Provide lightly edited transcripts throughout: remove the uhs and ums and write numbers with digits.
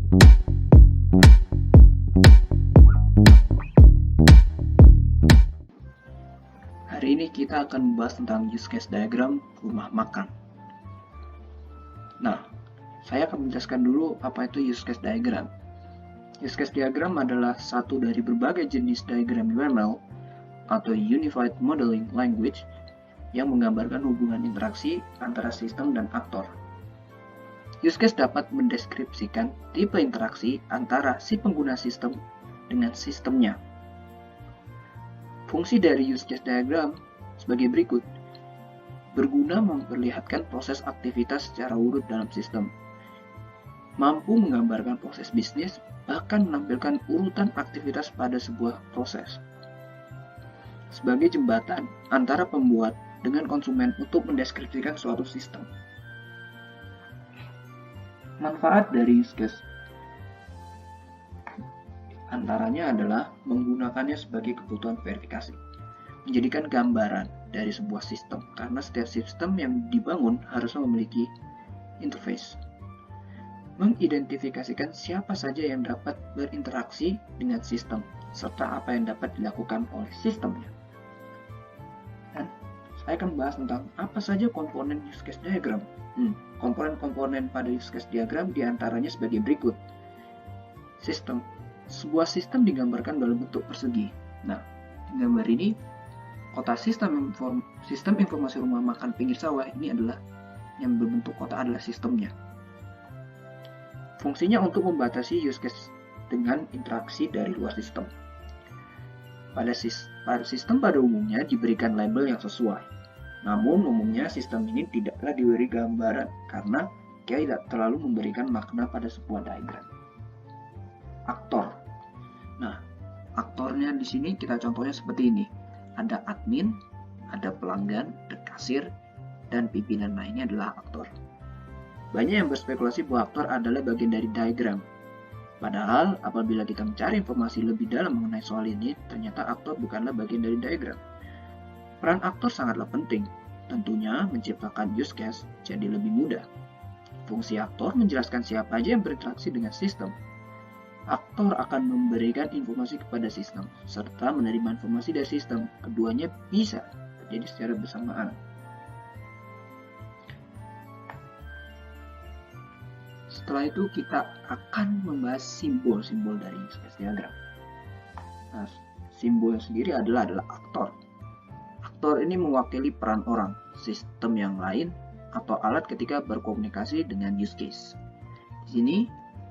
Hari ini kita akan membahas tentang use case diagram rumah makan. Nah, saya akan menjelaskan dulu apa itu use case diagram. Use case diagram adalah satu dari berbagai jenis diagram UML atau Unified Modeling Language yang menggambarkan hubungan interaksi antara sistem dan aktor. Use case dapat mendeskripsikan tipe interaksi antara si pengguna sistem dengan sistemnya. Fungsi dari use case diagram sebagai berikut. Berguna memperlihatkan proses aktivitas secara urut dalam sistem. Mampu menggambarkan proses bisnis, bahkan menampilkan urutan aktivitas pada sebuah proses. Sebagai jembatan antara pembuat dengan konsumen untuk mendeskripsikan suatu sistem. Manfaat dari use case antaranya adalah menggunakannya sebagai kebutuhan verifikasi, menjadikan gambaran dari sebuah sistem, karena setiap sistem yang dibangun harusnya memiliki interface. Mengidentifikasikan siapa saja yang dapat berinteraksi dengan sistem, serta apa yang dapat dilakukan oleh sistemnya. Dan saya akan membahas tentang apa saja komponen use case diagram. Komponen-komponen pada use case diagram diantaranya sebagai berikut. Sistem. Sebuah sistem digambarkan dalam bentuk persegi. Nah, di gambar ini, kota sistem informasi rumah makan pinggir sawah ini adalah yang berbentuk kota adalah sistemnya. Fungsinya untuk membatasi use case dengan interaksi dari luar sistem. Pada sistem pada umumnya diberikan label yang sesuai. Namun umumnya sistem ini tidaklah diberi gambaran karena dia tidak terlalu memberikan makna pada sebuah diagram. Aktor. Nah, aktornya di sini kita contohnya seperti ini. Ada admin, ada pelanggan, ada kasir, dan pimpinan. Nah, ini adalah aktor. Banyak yang berspekulasi bahwa aktor adalah bagian dari diagram. Padahal, apabila kita mencari informasi lebih dalam mengenai soal ini, ternyata aktor bukanlah bagian dari diagram. Peran aktor sangatlah penting. Tentunya, menciptakan use case jadi lebih mudah. Fungsi aktor menjelaskan siapa saja yang berinteraksi dengan sistem. Aktor akan memberikan informasi kepada sistem, serta menerima informasi dari sistem. Keduanya bisa terjadi secara bersamaan. Setelah itu kita akan membahas simbol-simbol dari use case diagram. Nah, simbol sendiri adalah aktor. Aktor ini mewakili peran orang, sistem yang lain, atau alat ketika berkomunikasi dengan use case. Di sini,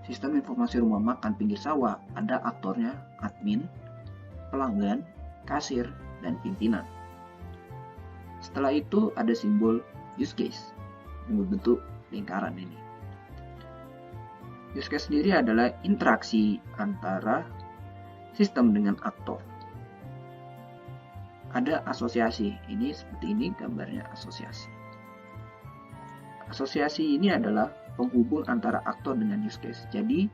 sistem informasi rumah makan pinggir sawah ada aktornya admin, pelanggan, kasir, dan pimpinan. Setelah itu ada simbol use case yang berbentuk lingkaran ini. Use case sendiri adalah interaksi antara sistem dengan aktor. Ada asosiasi, ini seperti ini gambarnya asosiasi. Asosiasi ini adalah penghubung antara aktor dengan use case. Jadi,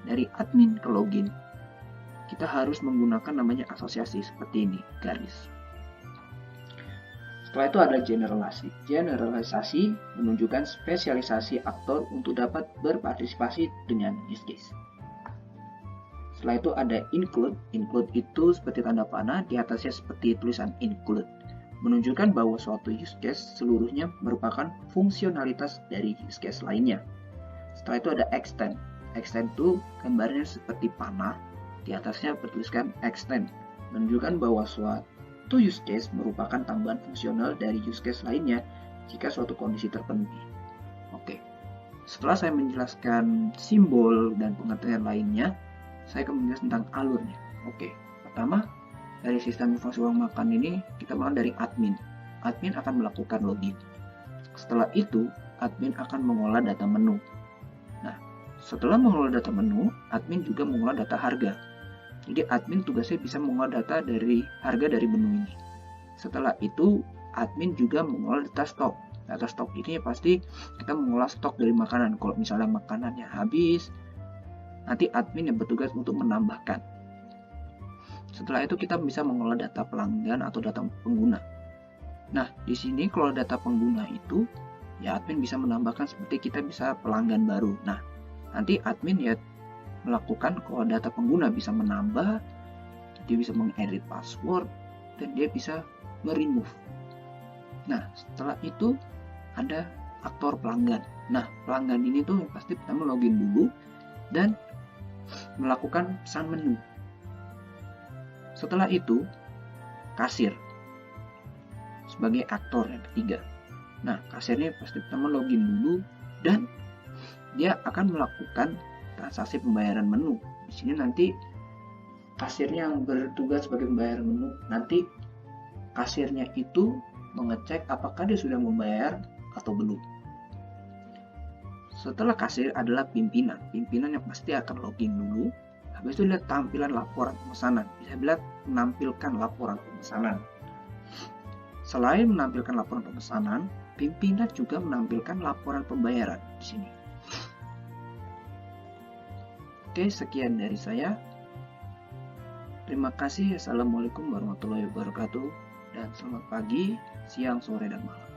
dari admin ke login, kita harus menggunakan namanya asosiasi seperti ini, garis. Setelah itu ada generalisasi. Generalisasi menunjukkan spesialisasi aktor untuk dapat berpartisipasi dengan use case. Setelah itu ada include. Include itu seperti tanda panah, di atasnya seperti tulisan include. Menunjukkan bahwa suatu use case seluruhnya merupakan fungsionalitas dari use case lainnya. Setelah itu ada extend. Extend itu gambarnya seperti panah, di atasnya bertuliskan extend, menunjukkan bahwa suatu use case merupakan tambahan fungsional dari use case lainnya jika suatu kondisi terpenuhi. Oke. Setelah saya menjelaskan simbol dan pengertian lainnya, saya akan menjelaskan tentang alurnya. Oke. Pertama, dari sistem informasi ruang makan ini, kita mulai dari admin. Admin akan melakukan login. Setelah itu, admin akan mengolah data menu. Nah, setelah mengolah data menu, admin juga mengolah data harga. Jadi, admin tugasnya bisa mengolah data dari harga dari menu ini. Setelah itu, admin juga mengolah data stok. Data stok ini pasti kita mengolah stok dari makanan. Kalau misalnya makanannya habis, nanti admin yang bertugas untuk menambahkan. Setelah itu kita bisa mengolah data pelanggan atau data pengguna. Nah, di sini kalau data pengguna itu, ya admin bisa menambahkan seperti kita bisa pelanggan baru. Nah, nanti admin ya melakukan kalau data pengguna, bisa menambah, dia bisa mengedit password, dan dia bisa meremove. Nah, setelah itu ada aktor pelanggan. Nah, pelanggan ini tuh pasti pertama login dulu dan melakukan pesan menu. Setelah itu, kasir sebagai aktor yang ketiga. Nah, kasirnya pasti pertama login dulu dan dia akan melakukan transaksi pembayaran menu. Di sini nanti kasirnya yang bertugas sebagai pembayaran menu. Nanti kasirnya itu mengecek apakah dia sudah membayar atau belum. Setelah kasir adalah pimpinan. Pimpinan yang pasti akan login dulu. Habis itu lihat tampilan laporan pemesanan. Bisa lihat menampilkan laporan pemesanan. Selain menampilkan laporan pemesanan, pimpinan juga menampilkan laporan pembayaran di sini. Oke, sekian dari saya. Terima kasih. Assalamualaikum warahmatullahi wabarakatuh. Dan selamat pagi, siang, sore, dan malam.